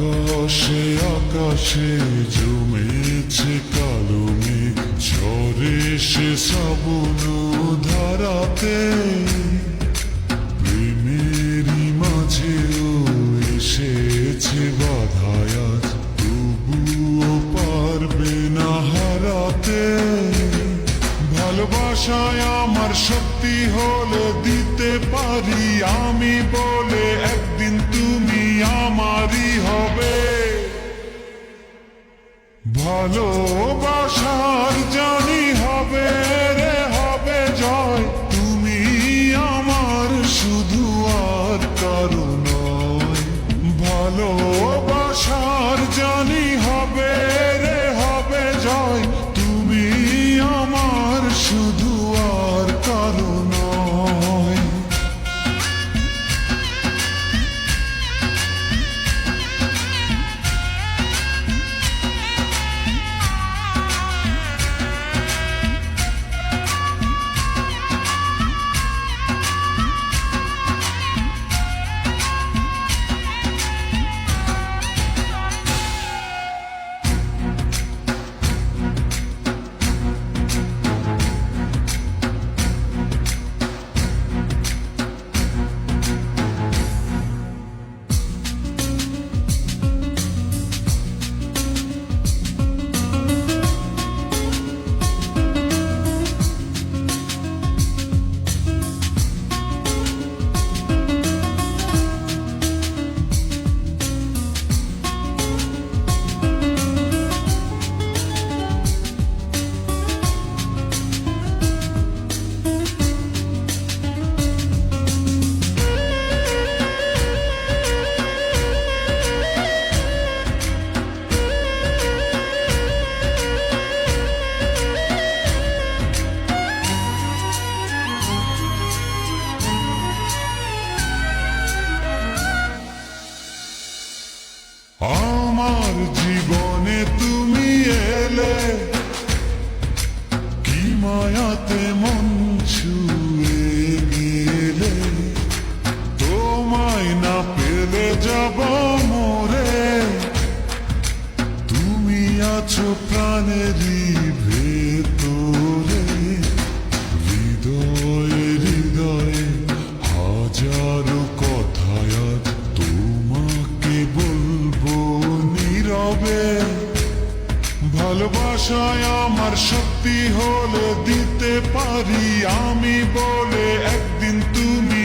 আকাশে আকাশে জমেছে কালো মেঘ, ঝরে সে শ্রাবণ ধারাতে। প্রেমেরই মাঝেও এসেছে বাধায় আজ, তবুও পারবে না হারাতে। ভালোবাসায় আমার শক্তি হলে দিতে পারি আমি বলে, একদিন তুমি আমারই হবে। ভালোবাসার জানি হবে রে হবে জয়, তুমি আমার শুধু আর কারো নয়। ভালোবাসার জানি হবে রে হবে জয়, তুমি আমার শুধু আর কারো নয়। আমার জীবনে তুমি এলে, কি মায়াতে মন ছুঁয়ে গেলে। তোমায় না পেলে যাব মরে, তুমি আছো প্রাণেরই ভেতরে। হৃদয়ে হৃদয়ে হাজারো কথায় আজ তোমাকে বলবো নীরবে। ভালোবাসায় আমার শক্তি হলে দিতে পারি আমি বলে, একদিন তুমি